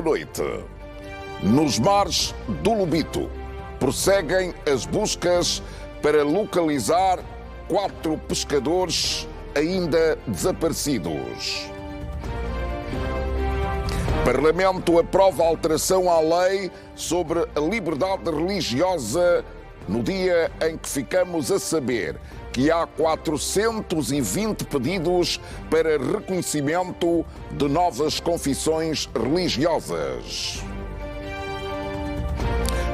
noite. Nos mares do Lobito prosseguem as buscas para localizar 4 pescadores ainda desaparecidos. Parlamento aprova alteração à lei sobre a liberdade religiosa no dia em que ficamos a saber que há 420 pedidos para reconhecimento de novas confissões religiosas.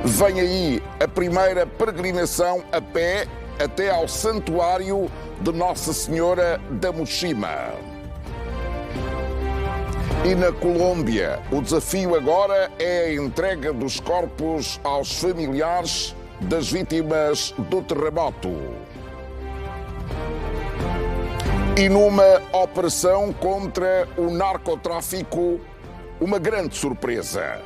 Vem aí a primeira peregrinação a pé até ao Santuário de Nossa Senhora da Mochima. E na Colômbia, o desafio agora é a entrega dos corpos aos familiares das vítimas do terremoto. E numa operação contra o narcotráfico, uma grande surpresa.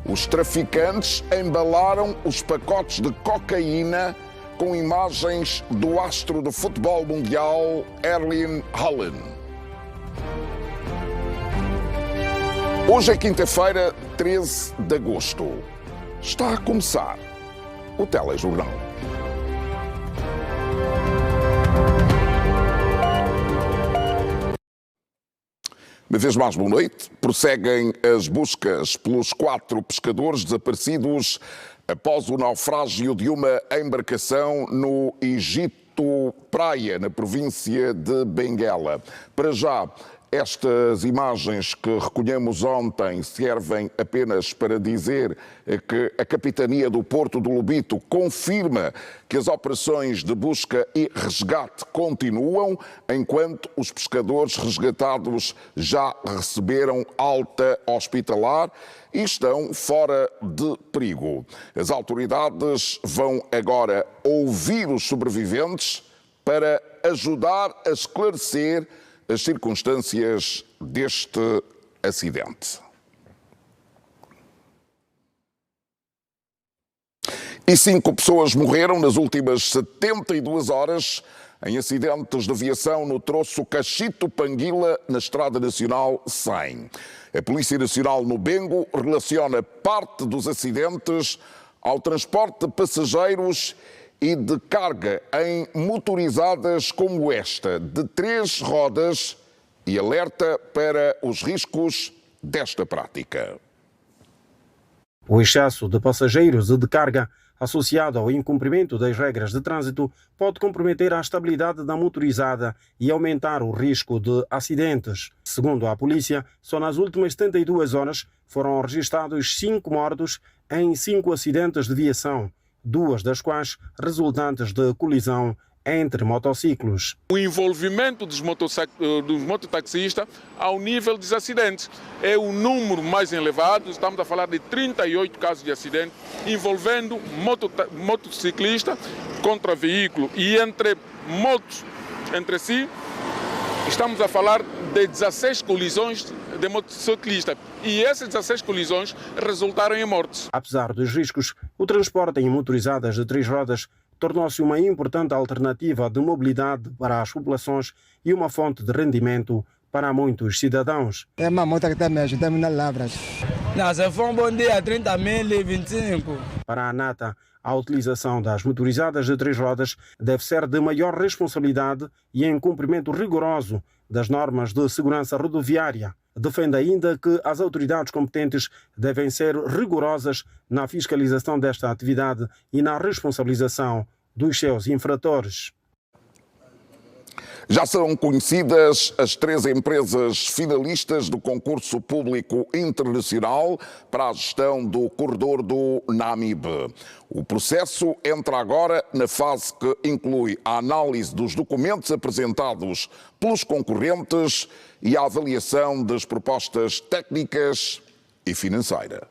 Os traficantes embalaram os pacotes de cocaína com imagens do astro do futebol mundial, Erling Haaland. Hoje é quinta-feira, 13 de agosto. Está a começar o Telejornal. Uma vez mais, boa noite. Prosseguem as buscas pelos 4 pescadores desaparecidos após o naufrágio de uma embarcação no Egito Praia, na província de Benguela. Para já, estas imagens que recolhemos ontem servem apenas para dizer que a Capitania do Porto do Lobito confirma que as operações de busca e resgate continuam, enquanto os pescadores resgatados já receberam alta hospitalar e estão fora de perigo. As autoridades vão agora ouvir os sobreviventes para ajudar a esclarecer as circunstâncias deste acidente. E 5 pessoas morreram nas últimas 72 horas em acidentes de aviação no troço Cachito-Panguila, na Estrada Nacional 100. A Polícia Nacional no Bengo relaciona parte dos acidentes ao transporte de passageiros e de carga em motorizadas como esta, de 3 rodas, e alerta para os riscos desta prática. O excesso de passageiros e de carga associado ao incumprimento das regras de trânsito pode comprometer a estabilidade da motorizada e aumentar o risco de acidentes. Segundo a polícia, só nas últimas 72 horas foram registrados 5 mortos em 5 acidentes de viação, 2 das quais resultantes de colisão entre motociclos. O envolvimento dos mototaxistas ao nível dos acidentes é o número mais elevado. Estamos a falar de 38 casos de acidente envolvendo motociclista contra veículo, e entre motos entre si estamos a falar de 16 colisões de motociclistas, e essas 16 colisões resultaram em mortes. Apesar dos riscos, o transporte em motorizadas de 3 rodas tornou-se uma importante alternativa de mobilidade para as populações e uma fonte de rendimento para muitos cidadãos. É uma moto que está me ajudando nas lavras. Se for um bom dia, 30 mil e 25. Para a ANATA, a utilização das motorizadas de 3 rodas deve ser de maior responsabilidade e em cumprimento rigoroso das normas de segurança rodoviária. Defende ainda que as autoridades competentes devem ser rigorosas na fiscalização desta atividade e na responsabilização dos seus infratores. Já são conhecidas as 3 empresas finalistas do concurso público internacional para a gestão do corredor do Namibe. O processo entra agora na fase que inclui a análise dos documentos apresentados pelos concorrentes e a avaliação das propostas técnicas e financeiras.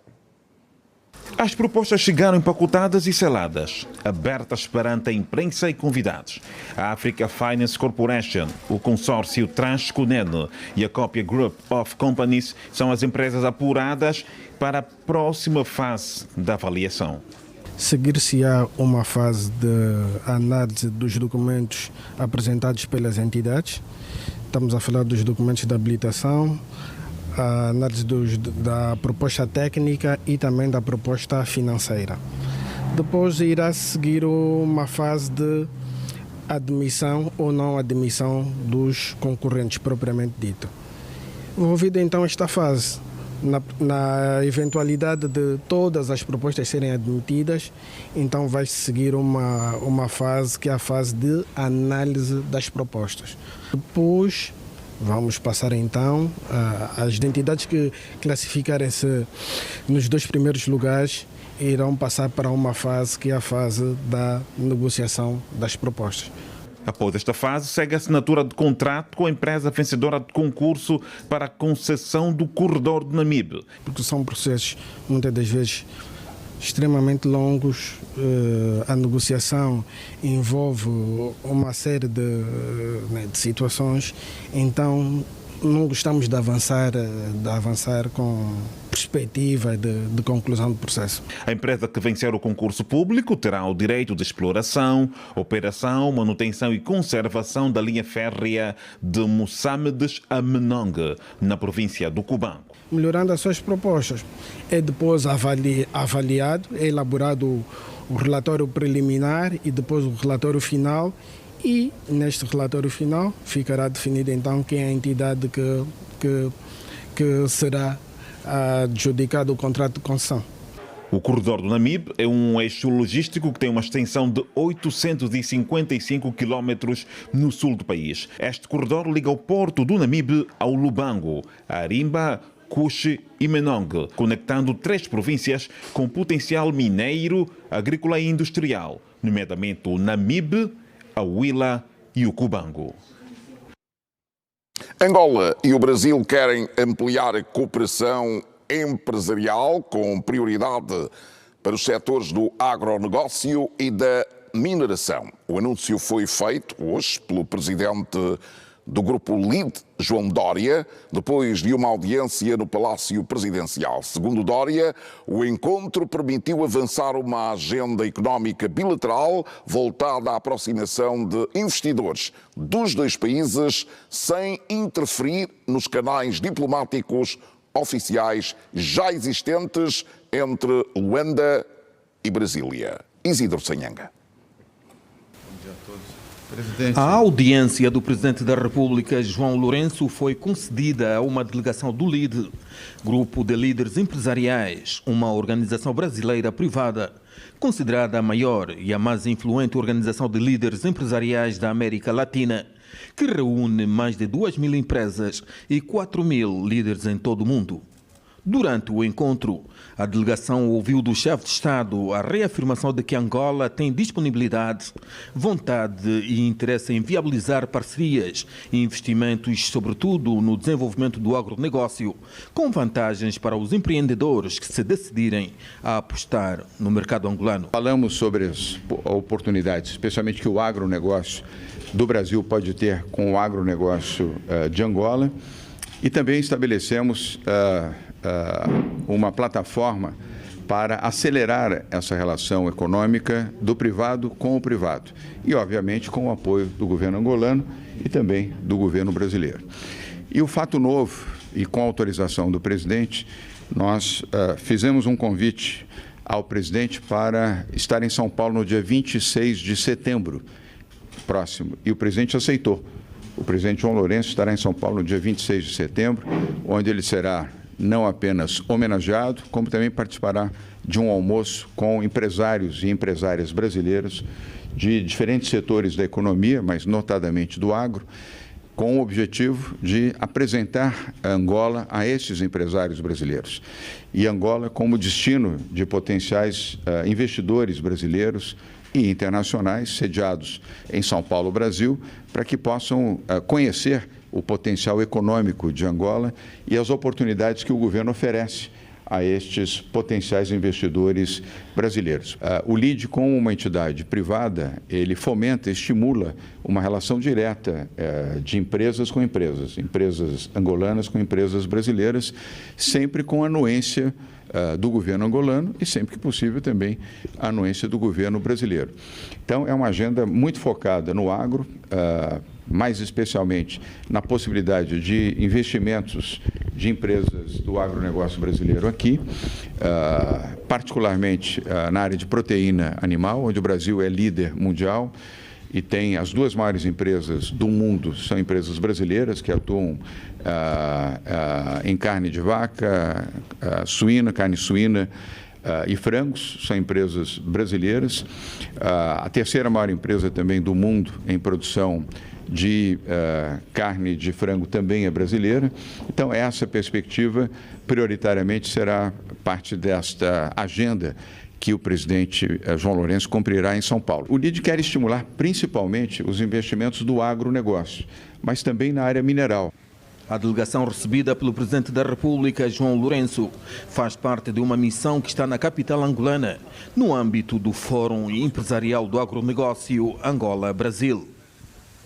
As propostas chegaram empacotadas e seladas, abertas perante a imprensa e convidados. A Africa Finance Corporation, o consórcio Transconene e a Copia Group of Companies são as empresas apuradas para a próxima fase da avaliação. Seguir-se-á uma fase de análise dos documentos apresentados pelas entidades. Estamos a falar dos documentos de habilitação, a análise da proposta técnica e também da proposta financeira. Depois irá seguir uma fase de admissão ou não admissão dos concorrentes propriamente dito. Envolvida então esta fase, na eventualidade de todas as propostas serem admitidas, então vai seguir uma fase que é a fase de análise das propostas. Depois vamos passar então as entidades que classificarem-se nos 2 primeiros lugares irão passar para uma fase que é a fase da negociação das propostas. Após esta fase, segue a assinatura de contrato com a empresa vencedora de concurso para a concessão do corredor do Namibe. Porque são processos, muitas das vezes, extremamente longos. A negociação envolve uma série de situações, então não gostamos de avançar com perspectiva de conclusão do processo. A empresa que vencer o concurso público terá o direito de exploração, operação, manutenção e conservação da linha férrea de Moçambique a Menongue, na província do Cubango. Melhorando as suas propostas, é depois avaliado, é elaborado o relatório preliminar e depois o relatório final. E neste relatório final ficará definido então quem é a entidade que será adjudicado o contrato de concessão. O corredor do Namibe é um eixo logístico que tem uma extensão de 855 quilómetros no sul do país. Este corredor liga o porto do Namibe ao Lubango, Arimba, Cuxi e Menongue, conectando 3 províncias com potencial mineiro, agrícola e industrial, nomeadamente o Namibe, a Huila e o Cubango. Angola e o Brasil querem ampliar a cooperação empresarial com prioridade para os setores do agronegócio e da mineração. O anúncio foi feito hoje pelo presidente do Grupo LID, João Dória, depois de uma audiência no Palácio Presidencial. Segundo Dória, o encontro permitiu avançar uma agenda económica bilateral voltada à aproximação de investidores dos 2 países sem interferir nos canais diplomáticos oficiais já existentes entre Luanda e Brasília. Isidro Sanhanga. A audiência do Presidente da República, João Lourenço, foi concedida a uma delegação do LID, Grupo de Líderes Empresariais, uma organização brasileira privada, considerada a maior e a mais influente organização de líderes empresariais da América Latina, que reúne mais de 2.000 empresas e 4.000 líderes em todo o mundo. Durante o encontro, a delegação ouviu do chefe de Estado a reafirmação de que Angola tem disponibilidade, vontade e interesse em viabilizar parcerias e investimentos, sobretudo no desenvolvimento do agronegócio, com vantagens para os empreendedores que se decidirem a apostar no mercado angolano. Falamos sobre as oportunidades, especialmente que o agronegócio do Brasil pode ter com o agronegócio de Angola, e também estabelecemos uma plataforma para acelerar essa relação econômica do privado com o privado e, obviamente, com o apoio do governo angolano e também do governo brasileiro. E o fato novo, e com autorização do presidente, nós fizemos um convite ao presidente para estar em São Paulo no dia 26 de setembro próximo, e o presidente aceitou. O presidente João Lourenço estará em São Paulo no dia 26 de setembro, onde ele será não apenas homenageado, como também participará de um almoço com empresários e empresárias brasileiros de diferentes setores da economia, mas notadamente do agro, com o objetivo de apresentar a Angola a esses empresários brasileiros. E Angola como destino de potenciais investidores brasileiros e internacionais sediados em São Paulo, Brasil, para que possam conhecer o potencial econômico de Angola e as oportunidades que o governo oferece a estes potenciais investidores brasileiros. O LID, como uma entidade privada, ele fomenta, estimula uma relação direta de empresas com empresas, empresas angolanas com empresas brasileiras, sempre com anuência do governo angolano e, sempre que possível, também a anuência do governo brasileiro. Então, é uma agenda muito focada no agro, mais especialmente na possibilidade de investimentos de empresas do agronegócio brasileiro aqui, particularmente na área de proteína animal, onde o Brasil é líder mundial e tem as duas maiores empresas do mundo, são empresas brasileiras que atuam em carne de vaca, suína, carne suína e frangos, são empresas brasileiras. A terceira maior empresa também do mundo em produção de carne de frango também é brasileira. Então, essa perspectiva, prioritariamente, será parte desta agenda que o presidente João Lourenço cumprirá em São Paulo. O LIDE quer estimular principalmente os investimentos do agronegócio, mas também na área mineral. A delegação recebida pelo Presidente da República, João Lourenço, faz parte de uma missão que está na capital angolana, no âmbito do Fórum Empresarial do Agronegócio Angola-Brasil.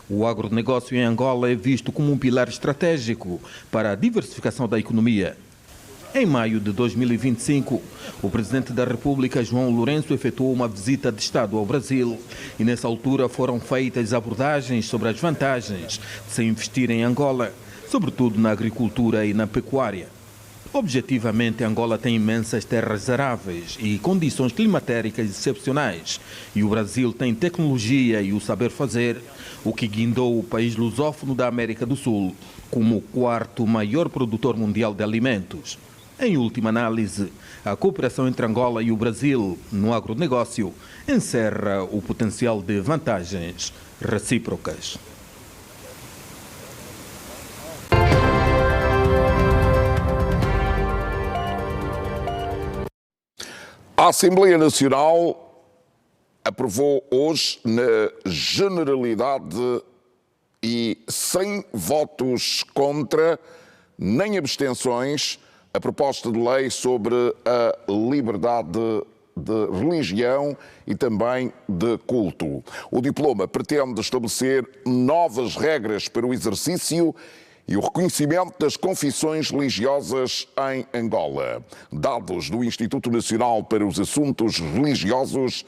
O agronegócio em Angola é visto como um pilar estratégico para a diversificação da economia. Em maio de 2025, o Presidente da República, João Lourenço, efetuou uma visita de Estado ao Brasil e, nessa altura, foram feitas abordagens sobre as vantagens de se investir em Angola, sobretudo na agricultura e na pecuária. Objetivamente, Angola tem imensas terras aráveis e condições climatéricas excepcionais, e o Brasil tem tecnologia e o saber fazer, o que guindou o país lusófono da América do Sul como o quarto maior produtor mundial de alimentos. Em última análise, a cooperação entre Angola e o Brasil no agronegócio encerra o potencial de vantagens recíprocas. A Assembleia Nacional aprovou hoje, na generalidade e sem votos contra, nem abstenções, a proposta de lei sobre a liberdade de religião e também de culto. O diploma pretende estabelecer novas regras para o exercício e o reconhecimento das confissões religiosas em Angola. Dados do Instituto Nacional para os Assuntos Religiosos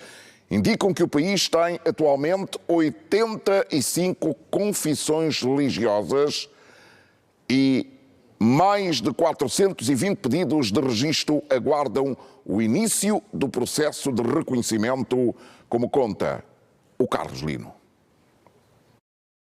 indicam que o país tem atualmente 85 confissões religiosas e mais de 420 pedidos de registro aguardam o início do processo de reconhecimento, como conta o Carlos Lino.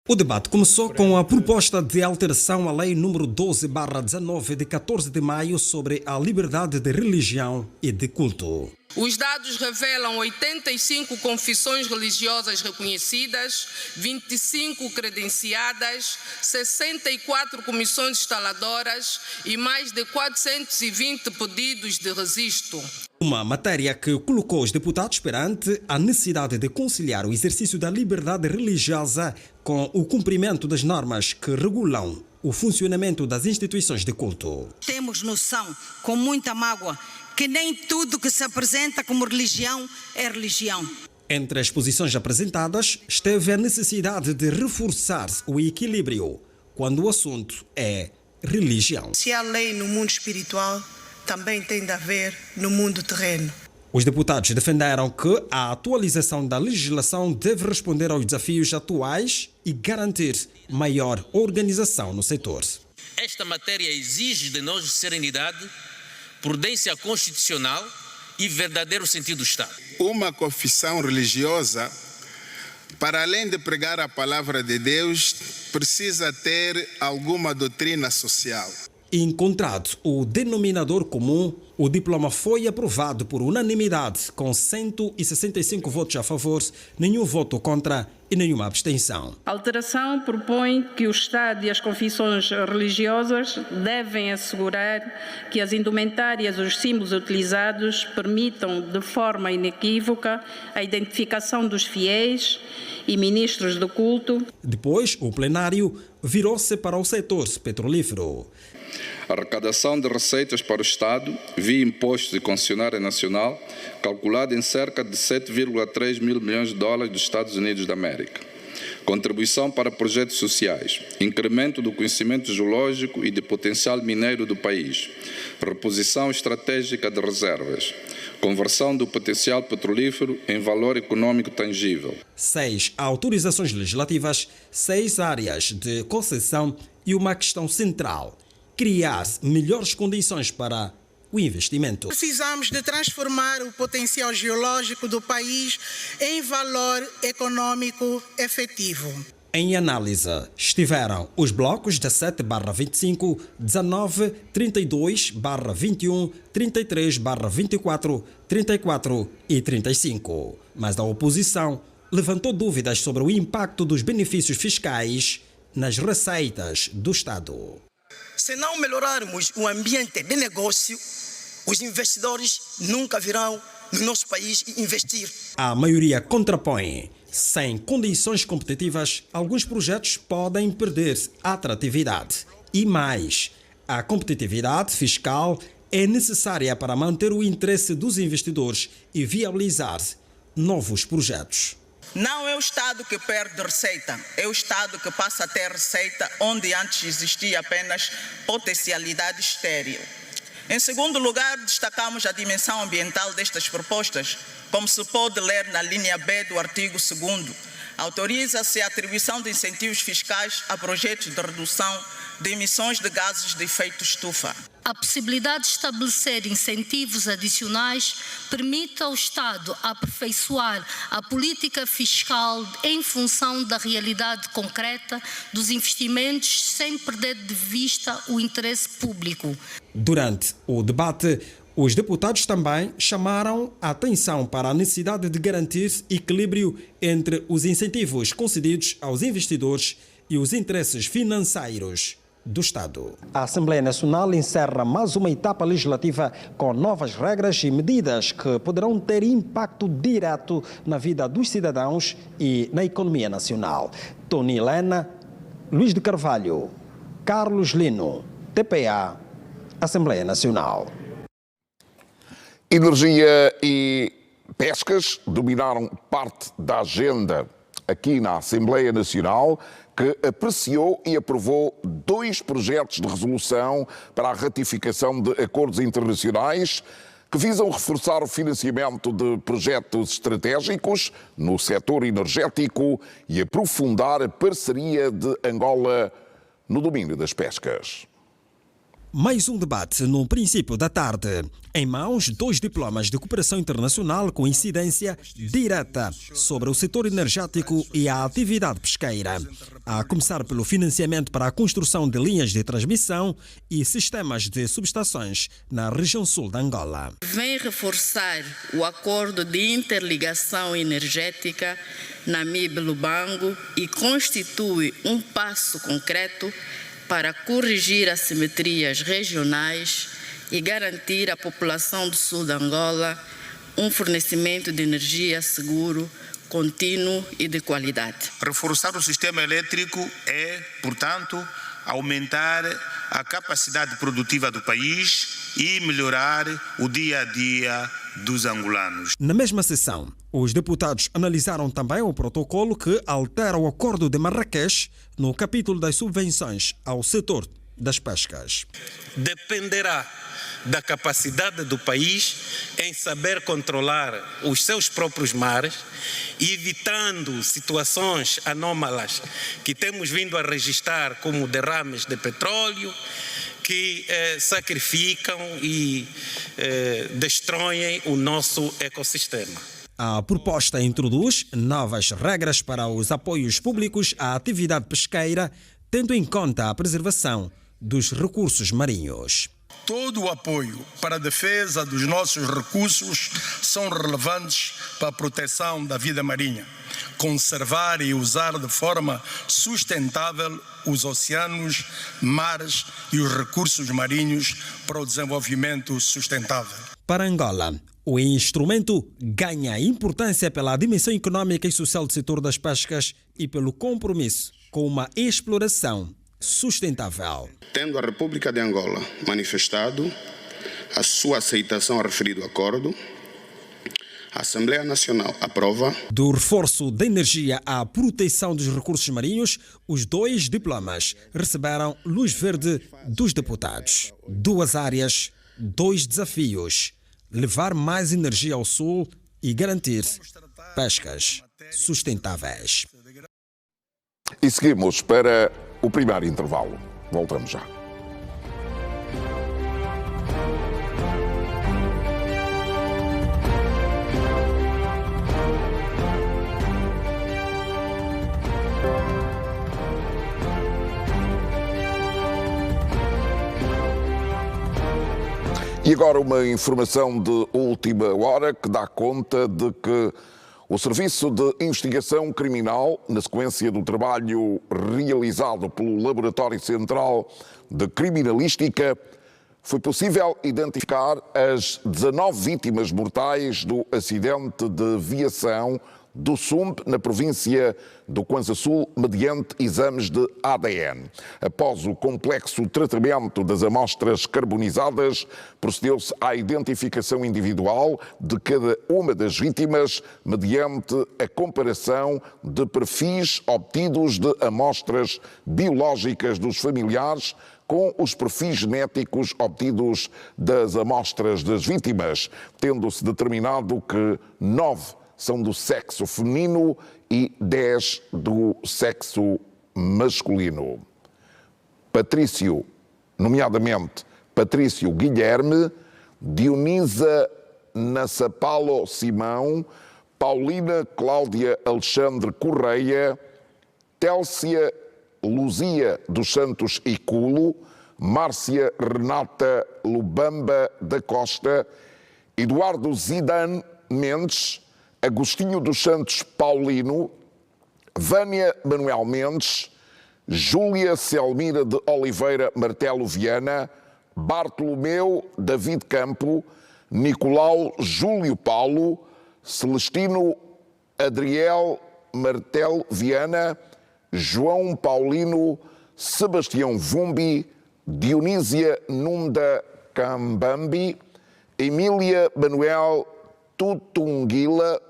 O debate começou com a proposta de alteração à Lei nº 12/19 de 14 de maio sobre a liberdade de religião e de culto. Os dados revelam 85 confissões religiosas reconhecidas, 25 credenciadas, 64 comissões instaladoras e mais de 420 pedidos de registro. Uma matéria que colocou os deputados perante a necessidade de conciliar o exercício da liberdade religiosa com o cumprimento das normas que regulam o funcionamento das instituições de culto. Temos noção, com muita mágoa, que nem tudo que se apresenta como religião é religião. Entre as posições apresentadas, esteve a necessidade de reforçar o equilíbrio quando o assunto é religião. Se há lei no mundo espiritual, também tem de haver no mundo terreno. Os deputados defenderam que a atualização da legislação deve responder aos desafios atuais e garantir maior organização no setor. Esta matéria exige de nós serenidade, prudência constitucional e verdadeiro sentido do Estado. Uma confissão religiosa, para além de pregar a palavra de Deus, precisa ter alguma doutrina social. Encontrado o denominador comum, o diploma foi aprovado por unanimidade, com 165 votos a favor, nenhum voto contra e nenhuma abstenção. A alteração propõe que o Estado e as confissões religiosas devem assegurar que as indumentárias e os símbolos utilizados permitam de forma inequívoca a identificação dos fiéis e ministros do culto. Depois, o plenário virou-se para o setor petrolífero. A arrecadação de receitas para o Estado via imposto de concessionária nacional, calculada em cerca de 7,3 mil milhões de dólares dos Estados Unidos da América. Contribuição para projetos sociais, incremento do conhecimento geológico e de potencial mineiro do país, reposição estratégica de reservas, conversão do potencial petrolífero em valor econômico tangível. 6 autorizações legislativas, 6 áreas de concessão e uma questão central: criar melhores condições para o investimento. Precisamos de transformar o potencial geológico do país em valor econômico efetivo. Em análise estiveram os blocos 17/25, 19, 32/21, 33/24, 34 e 35. Mas a oposição levantou dúvidas sobre o impacto dos benefícios fiscais nas receitas do Estado. Se não melhorarmos o ambiente de negócio, os investidores nunca virão no nosso país investir. A maioria contrapõe. Sem condições competitivas, alguns projetos podem perder atratividade. E mais, a competitividade fiscal é necessária para manter o interesse dos investidores e viabilizar novos projetos. Não é o Estado que perde receita, é o Estado que passa a ter receita onde antes existia apenas potencialidade estéril. Em segundo lugar, destacamos a dimensão ambiental destas propostas. Como se pode ler na linha B do artigo 2º, autoriza-se a atribuição de incentivos fiscais a projetos de redução de emissões de gases de efeito estufa. A possibilidade de estabelecer incentivos adicionais permite ao Estado aperfeiçoar a política fiscal em função da realidade concreta dos investimentos, sem perder de vista o interesse público. Durante o debate, os deputados também chamaram a atenção para a necessidade de garantir equilíbrio entre os incentivos concedidos aos investidores e os interesses financeiros do Estado. A Assembleia Nacional encerra mais uma etapa legislativa com novas regras e medidas que poderão ter impacto direto na vida dos cidadãos e na economia nacional. Tony Helena, Luís de Carvalho, Carlos Lino, TPA, Assembleia Nacional. Energia e pescas dominaram parte da agenda aqui na Assembleia Nacional, que apreciou e aprovou 2 projetos de resolução para a ratificação de acordos internacionais que visam reforçar o financiamento de projetos estratégicos no setor energético e aprofundar a parceria de Angola no domínio das pescas. Mais um debate no princípio da tarde. Em mãos, 2 diplomas de cooperação internacional com incidência direta sobre o setor energético e a atividade pesqueira. A começar pelo financiamento para a construção de linhas de transmissão e sistemas de subestações na região sul de Angola. Vem reforçar o acordo de interligação energética Namibe-Lubango e constitui um passo concreto para corrigir assimetrias regionais e garantir à população do sul de Angola um fornecimento de energia seguro, contínuo e de qualidade. Reforçar o sistema elétrico é, portanto, aumentar a capacidade produtiva do país e melhorar o dia a dia dos angolanos. Na mesma sessão, os deputados analisaram também o protocolo que altera o Acordo de Marrakech no capítulo das subvenções ao setor das pescas. Dependerá da capacidade do país em saber controlar os seus próprios mares, evitando situações anómalas que temos vindo a registrar, como derrames de petróleo, que sacrificam e destroem o nosso ecossistema. A proposta introduz novas regras para os apoios públicos à atividade pesqueira, tendo em conta a preservação dos recursos marinhos. Todo o apoio para a defesa dos nossos recursos são relevantes para a proteção da vida marinha. Conservar e usar de forma sustentável os oceanos, mares e os recursos marinhos para o desenvolvimento sustentável. Para Angola, o instrumento ganha importância pela dimensão econômica e social do setor das pescas e pelo compromisso com uma exploração sustentável. Tendo a República de Angola manifestado a sua aceitação ao referido acordo, a Assembleia Nacional aprova. Do reforço da energia à proteção dos recursos marinhos, os 2 diplomas receberam luz verde dos deputados. 2 áreas, 2 desafios: levar mais energia ao sul e garantir pescas sustentáveis. E seguimos para o primeiro intervalo. Voltamos já. E agora uma informação de última hora que dá conta de que o Serviço de Investigação Criminal, na sequência do trabalho realizado pelo Laboratório Central de Criminalística, foi possível identificar as 19 vítimas mortais do acidente de viação do SUMB, na província do Kwanza Sul, mediante exames de ADN. Após o complexo tratamento das amostras carbonizadas, procedeu-se à identificação individual de cada uma das vítimas mediante a comparação de perfis obtidos de amostras biológicas dos familiares com os perfis genéticos obtidos das amostras das vítimas, tendo-se determinado que 9 são do sexo feminino e 10 do sexo masculino. Patrício, nomeadamente Patrício Guilherme, Dionisa Nassapalo Simão, Paulina Cláudia Alexandre Correia, Télcia Luzia dos Santos Iculo, Márcia Renata Lubamba da Costa, Eduardo Zidane Mendes, Agostinho dos Santos Paulino, Vânia Manuel Mendes, Júlia Selmira de Oliveira Martelo Viana, Bartolomeu David Campo, Nicolau Júlio Paulo, Celestino Adriel Martel Viana, João Paulino, Sebastião Vumbi, Dionísia Nunda Cambambi, Emília Manuel Tutunguila,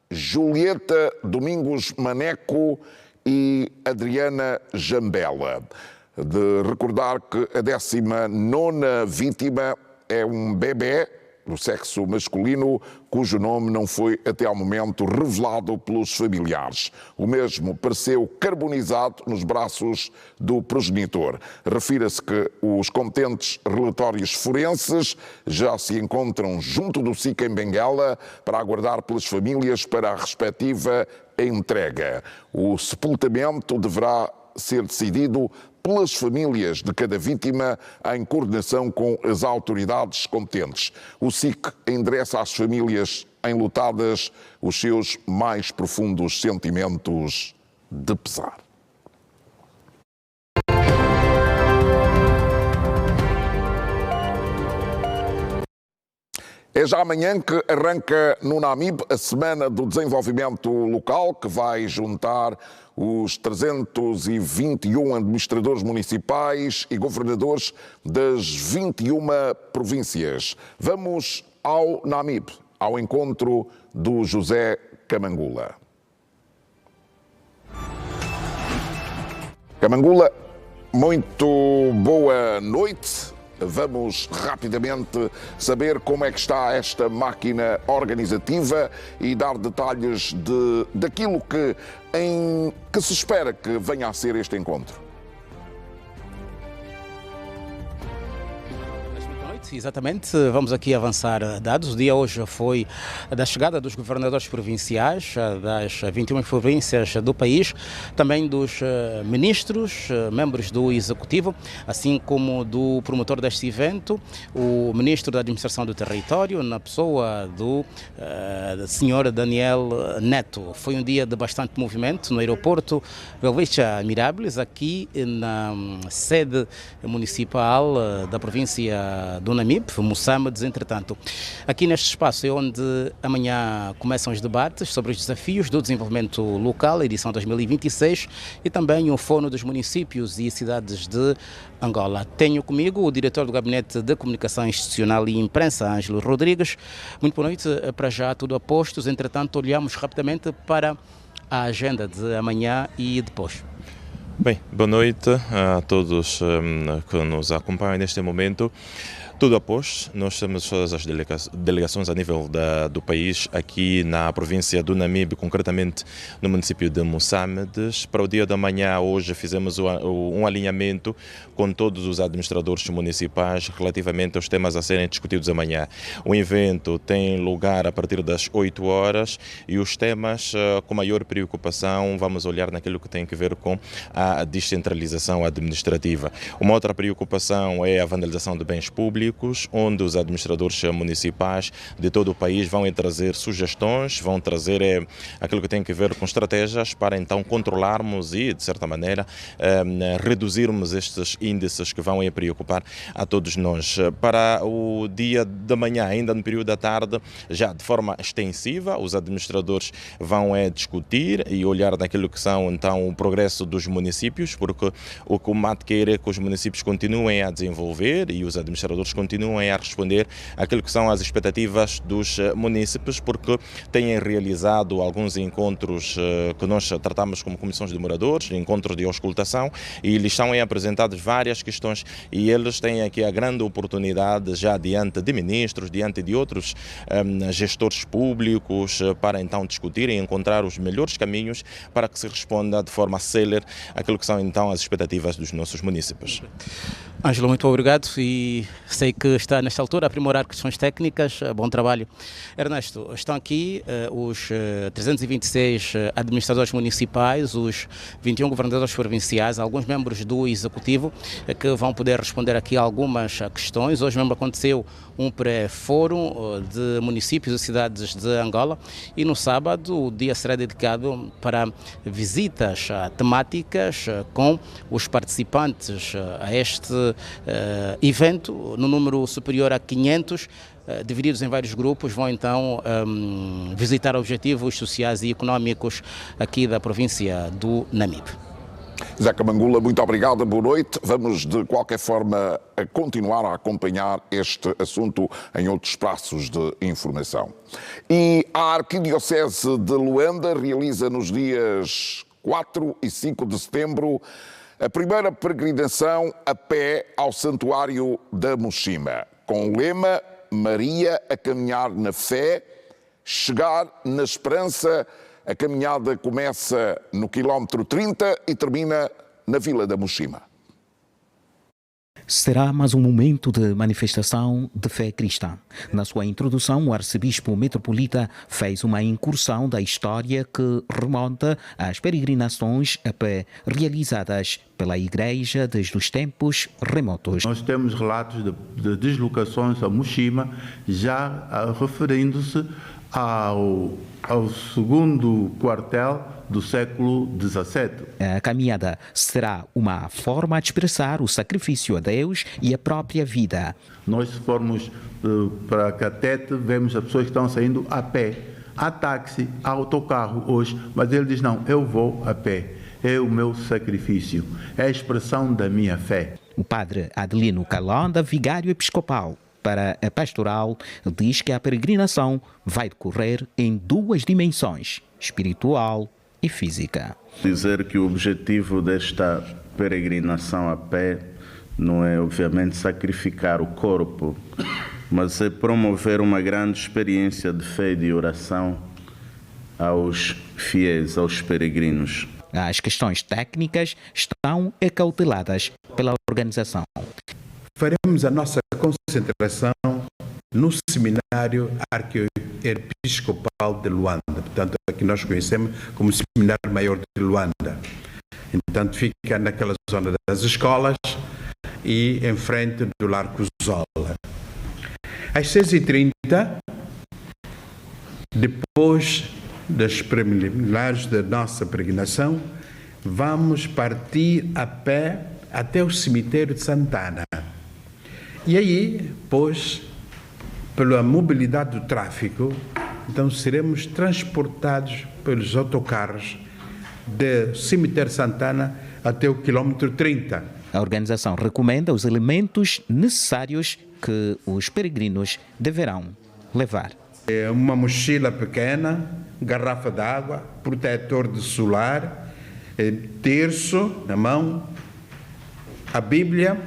Julieta Domingos Maneco e Adriana Jambela. De recordar que a 19ª vítima é um bebê do sexo masculino, cujo nome não foi até ao momento revelado pelos familiares. O mesmo pareceu carbonizado nos braços do progenitor. Refira-se que os competentes relatórios forenses já se encontram junto do SIC em Benguela para aguardar pelas famílias para a respectiva entrega. O sepultamento deverá ser decidido pelas famílias de cada vítima em coordenação com as autoridades competentes. O SIC endereça às famílias enlutadas os seus mais profundos sentimentos de pesar. É já amanhã que arranca no NAMIB a Semana do Desenvolvimento Local, que vai juntar os 321 administradores municipais e governadores das 21 províncias. Vamos ao NAMIB, ao encontro do José Camangula. Camangula, muito boa noite. Vamos rapidamente saber como é que está esta máquina organizativa e dar detalhes daquilo que se espera que venha a ser este encontro. Exatamente, vamos aqui avançar dados. O dia hoje foi da chegada dos governadores provinciais das 21 províncias do país, também dos ministros, membros do Executivo, assim como do promotor deste evento, o ministro da Administração do Território, na pessoa do senhor Daniel Neto. Foi um dia de bastante movimento no aeroporto Belvicha Mirables, aqui na sede municipal da província do Namib, Moçambique. Entretanto, aqui neste espaço é onde amanhã começam os debates sobre os desafios do desenvolvimento local, edição 2026, e também o Fórum dos Municípios e Cidades de Angola. Tenho comigo o diretor do Gabinete de Comunicação Institucional e Imprensa, Ângelo Rodrigues. Muito boa noite, para já tudo a postos. Entretanto, olhamos rapidamente para a agenda de amanhã e depois. Bem, boa noite a todos que nos acompanham neste momento. Tudo após, nós temos todas as delegações a nível do país, aqui na província do Namibe, concretamente no município de Moçambique. Para o dia da manhã, hoje, fizemos um alinhamento com todos os administradores municipais relativamente aos temas a serem discutidos amanhã. O evento tem lugar a partir das 8 horas e os temas com maior preocupação, vamos olhar naquilo que tem a ver com a descentralização administrativa. Uma outra preocupação é a vandalização de bens públicos, públicos, onde os administradores municipais de todo o país vão trazer sugestões, vão trazer aquilo que tem a ver com estratégias para então controlarmos e, de certa maneira, reduzirmos estes índices que vão preocupar a todos nós. Para o dia de manhã, ainda no período da tarde, já de forma extensiva, os administradores vão discutir e olhar naquilo que são então o progresso dos municípios, porque o que o MAT quer é que os municípios continuem a desenvolver e os administradores continuem a responder àquilo que são as expectativas dos munícipes, porque têm realizado alguns encontros que nós tratamos como comissões de moradores, encontros de auscultação, e lhes são apresentadas várias questões e eles têm aqui a grande oportunidade, já diante de ministros, diante de outros gestores públicos, para então discutir e encontrar os melhores caminhos para que se responda de forma célere àquilo que são então as expectativas dos nossos municípios. Ângelo, muito obrigado, e sei que está nesta altura a aprimorar questões técnicas. Bom trabalho. Ernesto, estão aqui os 326 administradores municipais, os 21 governadores provinciais, alguns membros do Executivo que vão poder responder aqui a algumas questões. Hoje mesmo aconteceu um pré-fórum de municípios e cidades de Angola, e no sábado o dia será dedicado para visitas temáticas com os participantes a este evento, no número superior a 500, divididos em vários grupos. Vão então visitar objetivos sociais e económicos aqui da província do Namibe. Zeca Mangula, muito obrigado, boa noite. Vamos, de qualquer forma, continuar a acompanhar este assunto em outros espaços de informação. E a Arquidiocese de Luanda realiza nos dias 4 e 5 de setembro a primeira peregrinação a pé ao Santuário da Mochima, com o lema Maria a caminhar na fé, chegar na esperança. A caminhada começa no quilómetro 30 e termina na Vila da Mochima. Será mais um momento de manifestação de fé cristã. Na sua introdução, o arcebispo metropolita fez uma incursão da história que remonta às peregrinações a pé realizadas pela Igreja desde os tempos remotos. Nós temos relatos de deslocações a Mochima, já referindo-se ao segundo quartel do século XVII. A caminhada será uma forma de expressar o sacrifício a Deus e a própria vida. Nós, se formos para Catete, vemos as pessoas que estão saindo a pé. Há táxi, há autocarro hoje, mas ele diz, não, eu vou a pé. É o meu sacrifício, é a expressão da minha fé. O padre Adelino Calonda, vigário episcopal para a pastoral, diz que a peregrinação vai decorrer em duas dimensões, espiritual e física. Dizer que o objetivo desta peregrinação a pé não é, obviamente, sacrificar o corpo, mas é promover uma grande experiência de fé e de oração aos fiéis, aos peregrinos. As questões técnicas estão acauteladas pela organização. Faremos a nossa concentração no Seminário Arquiepiscopal de Luanda, portanto, aqui nós conhecemos como Seminário Maior de Luanda. Então, fica naquela zona das escolas e em frente do Largo Zola. Às 6h30, depois das preliminares da nossa peregrinação, vamos partir a pé até o cemitério de Santana. E aí, pois, pela mobilidade do tráfico, então seremos transportados pelos autocarros do cemitério de Santana até o quilómetro 30. A organização recomenda os elementos necessários que os peregrinos deverão levar. É uma mochila pequena, garrafa d'água, protetor de solar, terço na mão, a Bíblia,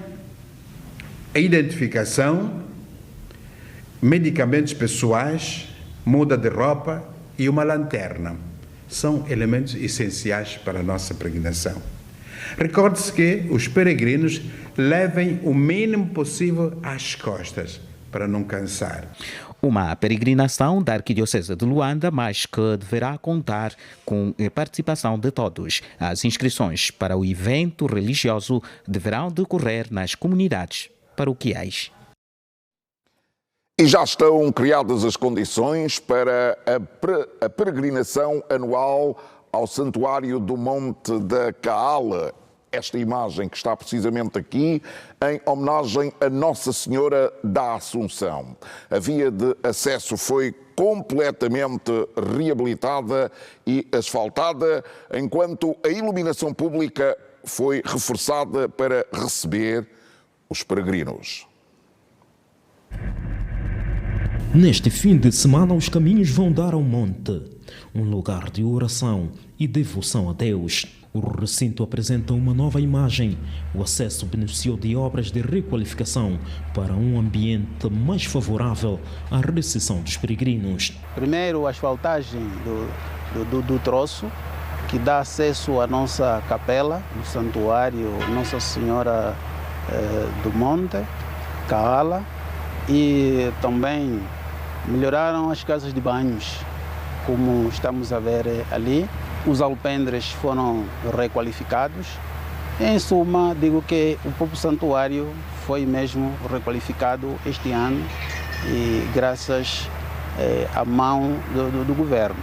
a identificação, medicamentos pessoais, muda de roupa e uma lanterna. São elementos essenciais para a nossa peregrinação. Recorde-se que os peregrinos levem o mínimo possível às costas, para não cansar. Uma peregrinação da Arquidiocese de Luanda, mas que deverá contar com a participação de todos. As inscrições para o evento religioso deverão decorrer nas comunidades paroquiais. E já estão criadas as condições para a peregrinação anual ao Santuário do Monte da Kaala. Esta imagem que está precisamente aqui em homenagem a Nossa Senhora da Assunção. A via de acesso foi completamente reabilitada e asfaltada, enquanto a iluminação pública foi reforçada para receber os peregrinos. Neste fim de semana, os caminhos vão dar ao monte, um lugar de oração e devoção a Deus. O recinto apresenta uma nova imagem. O acesso beneficiou de obras de requalificação para um ambiente mais favorável à recepção dos peregrinos. Primeiro, a asfaltagem do troço, que dá acesso à nossa capela, do santuário Nossa Senhora do Monte, Kaala, e também melhoraram as casas de banhos, como estamos a ver ali. Os alpendres foram requalificados. Em suma, digo que o próprio santuário foi mesmo requalificado este ano e graças à mão do governo.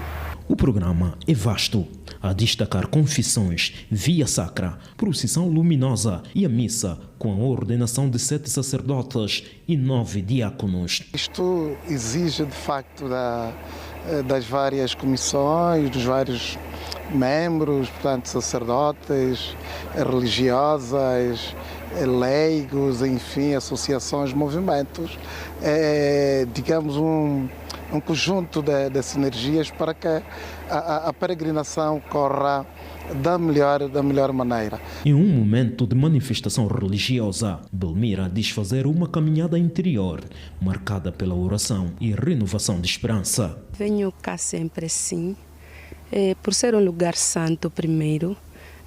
O programa é vasto, a destacar confissões, via sacra, procissão luminosa e a missa com a ordenação de 7 sacerdotes e 9 diáconos. Isto exige, de facto, das várias comissões, dos vários membros, portanto, sacerdotes, religiosas, leigos, enfim, associações, movimentos, digamos um conjunto de sinergias para que a peregrinação corra da melhor maneira. Em um momento de manifestação religiosa, Belmira diz fazer uma caminhada interior, marcada pela oração e renovação de esperança. Venho cá sempre sim, por ser um lugar santo primeiro,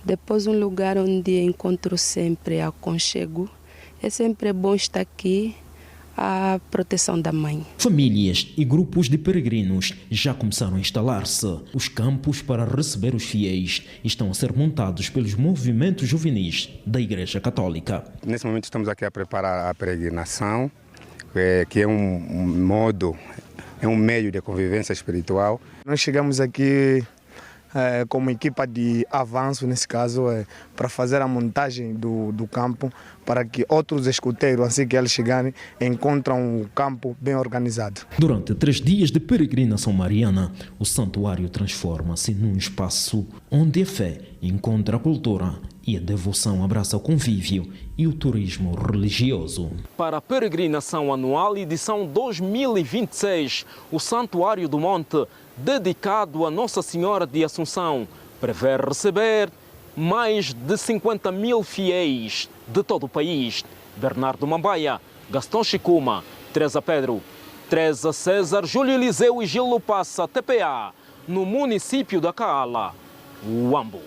depois um lugar onde encontro sempre aconchego. É sempre bom estar aqui, a proteção da mãe. Famílias e grupos de peregrinos já começaram a instalar-se. Os campos para receber os fiéis estão a ser montados pelos movimentos juvenis da Igreja Católica. Nesse momento estamos aqui a preparar a peregrinação, que é um meio de convivência espiritual. Nós chegamos aqui como equipa de avanço, nesse caso, para fazer a montagem do campo, para que outros escuteiros, assim que eles chegarem, encontram o campo bem organizado. Durante 3 dias de peregrinação mariana, o santuário transforma-se num espaço onde a fé encontra a cultura e a devoção abraça o convívio e o turismo religioso. Para a peregrinação anual edição 2026, o Santuário do Monte, dedicado a Nossa Senhora de Assunção, prevê receber mais de 50 mil fiéis de todo o país. Bernardo Mambaia, Gastão Chicuma, Teresa Pedro, Teresa César, Júlio Eliseu e Gilo Passa, TPA, no município da Kaala, Huambo.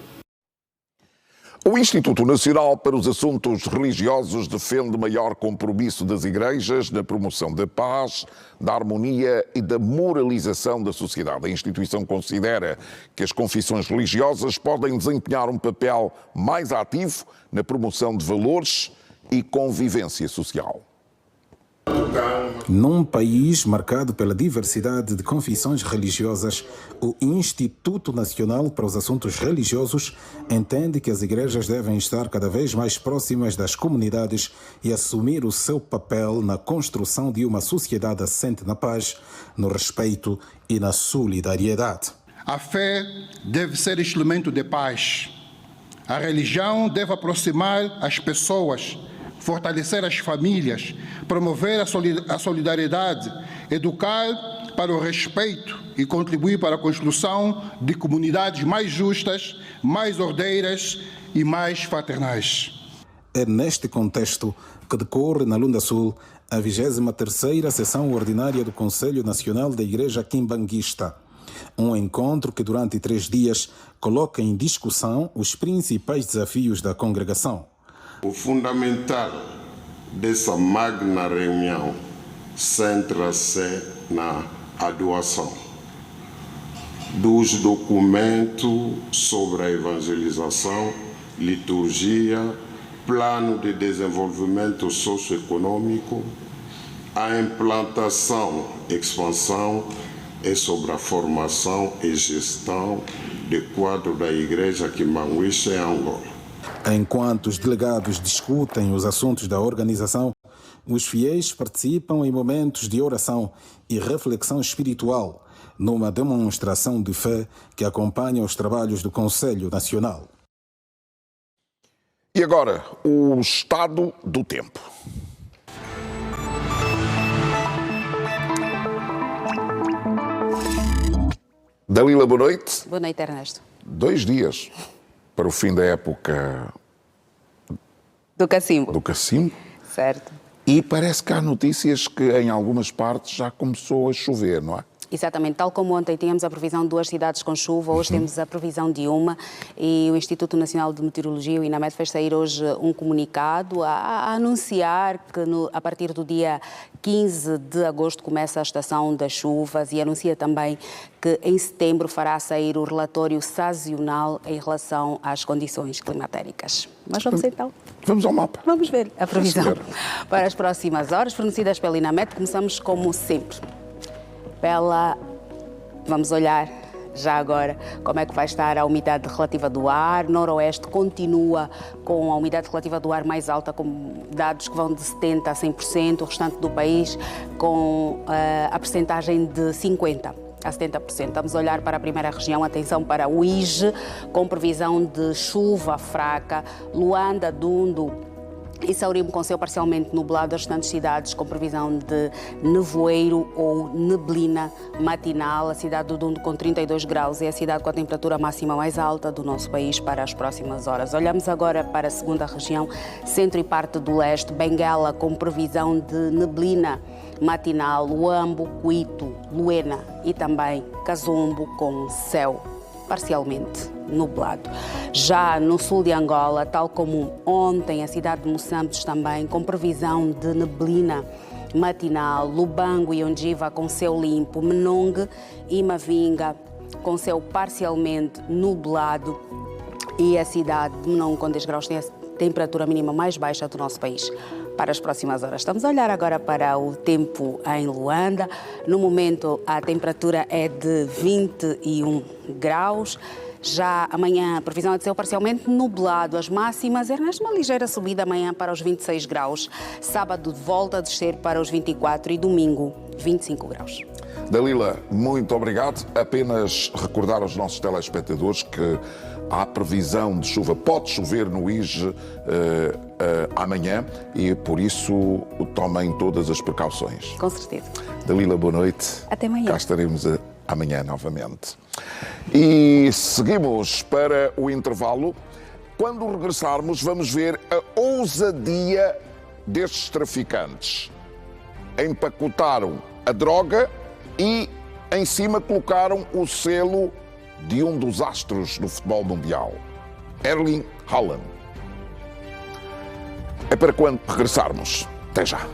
O Instituto Nacional para os Assuntos Religiosos defende maior compromisso das igrejas na promoção da paz, da harmonia e da moralização da sociedade. A instituição considera que as confissões religiosas podem desempenhar um papel mais ativo na promoção de valores e convivência social. Num país marcado pela diversidade de confissões religiosas, o Instituto Nacional para os Assuntos Religiosos entende que as igrejas devem estar cada vez mais próximas das comunidades e assumir o seu papel na construção de uma sociedade assente na paz, no respeito e na solidariedade. A fé deve ser instrumento de paz. A religião deve aproximar as pessoas, fortalecer as famílias, promover a solidariedade, educar para o respeito e contribuir para a construção de comunidades mais justas, mais ordeiras e mais fraternais. É neste contexto que decorre na Lunda Sul a 23ª sessão ordinária do Conselho Nacional da Igreja Quimbanguista. Um encontro que durante 3 dias coloca em discussão os principais desafios da congregação. O fundamental dessa magna reunião centra-se na adoção dos documentos sobre a evangelização, liturgia, plano de desenvolvimento socioeconômico, A implantação, expansão é sobre a formação e gestão de quadro da Igreja Kimbanguixa em Angola. Enquanto os delegados discutem os assuntos da organização, os fiéis participam em momentos de oração e reflexão espiritual, numa demonstração de fé que acompanha os trabalhos do Conselho Nacional. E agora, o estado do tempo. Dalila, boa noite. Boa noite, Ernesto. 2 dias para o fim da época do cacimbo. Do cacimbo. Certo. E parece que há notícias que em algumas partes já começou a chover, não é? Exatamente, tal como ontem tínhamos a previsão de 2 cidades com chuva, hoje temos a previsão de uma, e o Instituto Nacional de Meteorologia, o INAMET, fez sair hoje um comunicado a anunciar que a partir do dia 15 de agosto começa a estação das chuvas, e anuncia também que em setembro fará sair o relatório sazonal em relação às condições climatéricas. Mas vamos então? Vamos ao mapa. Vamos ver a previsão para as próximas horas, fornecidas pela INAMET. Começamos como sempre vamos olhar já agora como é que vai estar a umidade relativa do ar. Noroeste continua com a umidade relativa do ar mais alta, com dados que vão de 70% a 100%, o restante do país com a percentagem de 50% a 70%. Vamos olhar para a primeira região, atenção para o Ije, com previsão de chuva fraca, Luanda, Dundo e Saurimo com céu parcialmente nublado, as restantes cidades com previsão de nevoeiro ou neblina matinal. A cidade do Dundo com 32 graus é a cidade com a temperatura máxima mais alta do nosso país para as próximas horas. Olhamos agora para a segunda região, centro e parte do leste, Benguela com previsão de neblina matinal, Huambo, Cuito, Luena e também Kazumbo com céu parcialmente nublado. Já no sul de Angola, tal como ontem, a cidade de Moçambique também com previsão de neblina matinal, Lubango e Ondiva com céu limpo, Menongue e Mavinga com céu parcialmente nublado, e a cidade de Menongue com 10 graus tem a temperatura mínima mais baixa do nosso país para as próximas horas. Estamos a olhar agora para o tempo em Luanda. No momento a temperatura é de 21 graus. Já amanhã a previsão é de céu parcialmente nublado. As máximas, Ernesto, uma ligeira subida amanhã para os 26 graus. Sábado volta a descer para os 24 e domingo 25 graus. Dalila, muito obrigado. Apenas recordar aos nossos telespectadores que há previsão de chuva. Pode chover no Ije amanhã e, por isso, tomem todas as precauções. Com certeza. Dalila, boa noite. Até amanhã. Cá estaremos amanhã novamente. E seguimos para o intervalo. Quando regressarmos, vamos ver a ousadia destes traficantes. Empacotaram a droga e em cima colocaram o selo de um dos astros do futebol mundial, Erling Haaland. É para quando regressarmos. Até já.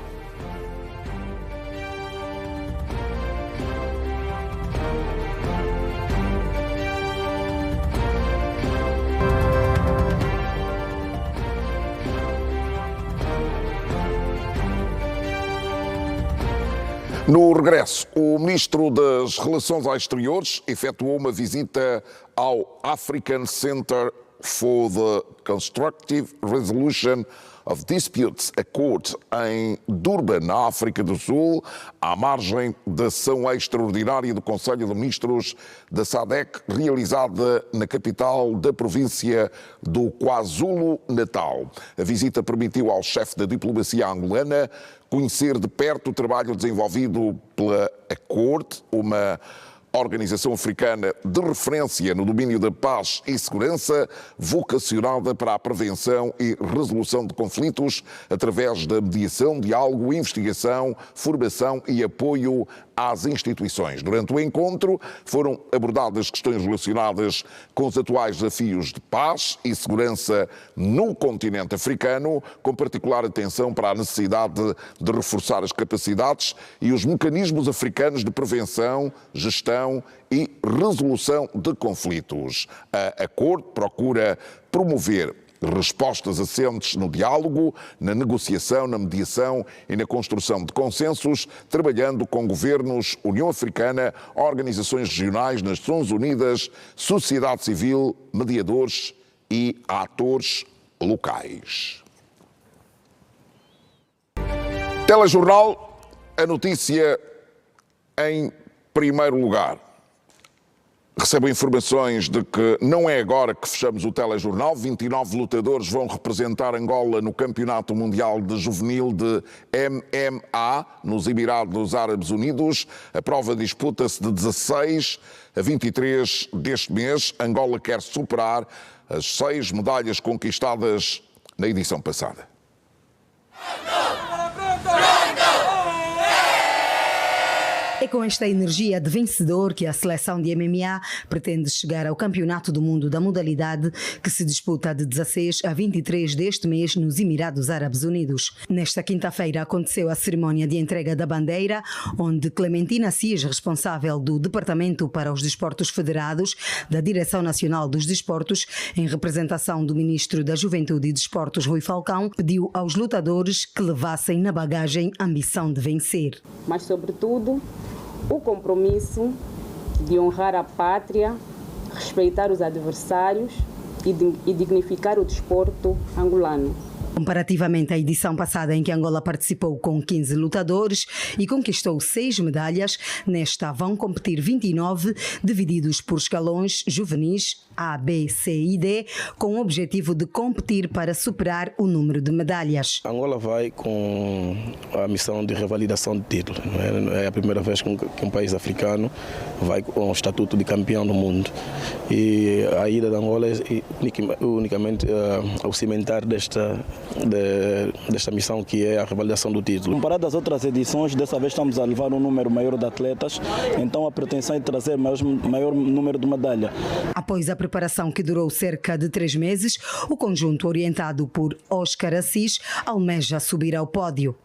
No regresso, o Ministro das Relações Exteriores efetuou uma visita ao African Center for the Constructive Resolution of Disputes Accord em Durban, na África do Sul, à margem da ação extraordinária do Conselho de Ministros da SADC, realizada na capital da província do KwaZulu-Natal. A visita permitiu ao chefe da diplomacia angolana conhecer de perto o trabalho desenvolvido pela Accord, uma organização africana de referência no domínio da paz e segurança, vocacionada para a prevenção e resolução de conflitos através da mediação, diálogo, investigação, formação e apoio às instituições. Durante o encontro foram abordadas questões relacionadas com os atuais desafios de paz e segurança no continente africano, com particular atenção para a necessidade de reforçar as capacidades e os mecanismos africanos de prevenção, gestão e resolução de conflitos. A Accord procura promover respostas assentes no diálogo, na negociação, na mediação e na construção de consensos, trabalhando com governos, União Africana, organizações regionais, Nações Unidas, sociedade civil, mediadores e atores locais. Telejornal, a notícia em primeiro lugar. Recebo informações de que não é agora que fechamos o telejornal. 29 lutadores vão representar Angola no Campeonato Mundial de Juvenil de MMA nos Emirados Árabes Unidos. A prova disputa-se de 16 a 23 deste mês. Angola quer superar as 6 medalhas conquistadas na edição passada. É com esta energia de vencedor que a seleção de MMA pretende chegar ao Campeonato do Mundo da modalidade que se disputa de 16 a 23 deste mês nos Emirados Árabes Unidos. Nesta quinta-feira aconteceu a cerimónia de entrega da bandeira, onde Clementina Assis, responsável do Departamento para os Desportos Federados da Direção Nacional dos Desportos, em representação do Ministro da Juventude e Desportos, Rui Falcão, pediu aos lutadores que levassem na bagagem a ambição de vencer. Mas, sobretudo, o compromisso de honrar a pátria, respeitar os adversários e dignificar o desporto angolano. Comparativamente à edição passada, em que Angola participou com 15 lutadores e conquistou 6 medalhas, nesta vão competir 29, divididos por escalões juvenis A, B, C e D, com o objetivo de competir para superar o número de medalhas. Angola vai com a missão de revalidação de título. É a primeira vez que um país africano vai com o estatuto de campeão do mundo. E a ida de Angola é unicamente ao cimentar desta missão, que é a revalidação do título. Comparado às outras edições, dessa vez estamos a levar um número maior de atletas, então a pretensão é trazer maior número de medalhas. Após a preparação que durou cerca de 3 meses, o conjunto orientado por Oscar Assis almeja subir ao pódio.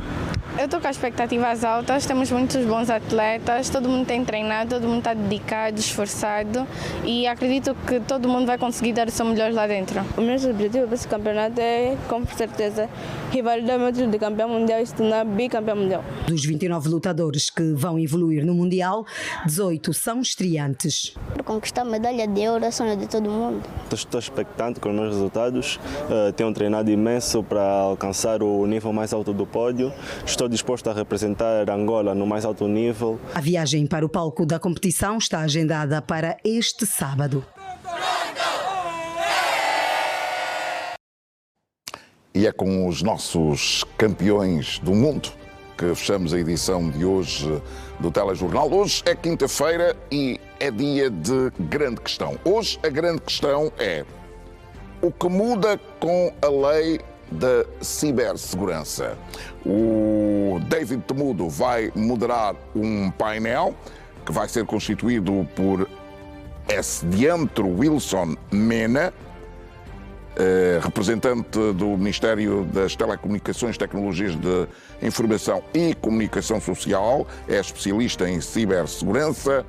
Eu estou com as expectativas altas, temos muitos bons atletas, todo mundo tem treinado, todo mundo está dedicado, esforçado e acredito que todo mundo vai conseguir dar o seu melhor lá dentro. O meu objetivo para esse campeonato é, com certeza, revalidar o meu título de campeão mundial e se tornar bicampeão mundial. Dos 29 lutadores que vão evoluir no Mundial, 18 são estreantes. Para conquistar a medalha de ouro é sonho de todo mundo. Estou expectante com os meus resultados, tenho treinado imenso para alcançar o nível mais alto do pódio. Estou disposto a representar Angola no mais alto nível. A viagem para o palco da competição está agendada para este sábado. E é com os nossos campeões do mundo que fechamos a edição de hoje do Telejornal. Hoje é quinta-feira e é dia de grande questão. Hoje a grande questão é o que muda com a lei da cibersegurança. O David Temudo vai moderar um painel que vai ser constituído por Diantro Wilson Mena, representante do Ministério das Telecomunicações, Tecnologias de Informação e Comunicação Social, é especialista em cibersegurança.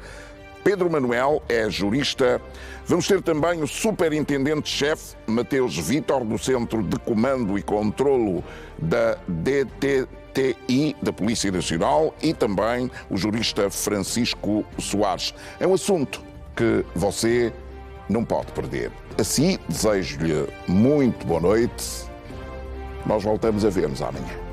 Pedro Manuel é jurista. Vamos ter também o superintendente-chefe Mateus Vítor, do Centro de Comando e Controlo da DTTI, da Polícia Nacional, e também o jurista Francisco Soares. É um assunto que você não pode perder. Assim, desejo-lhe muito boa noite. Nós voltamos a ver-nos amanhã.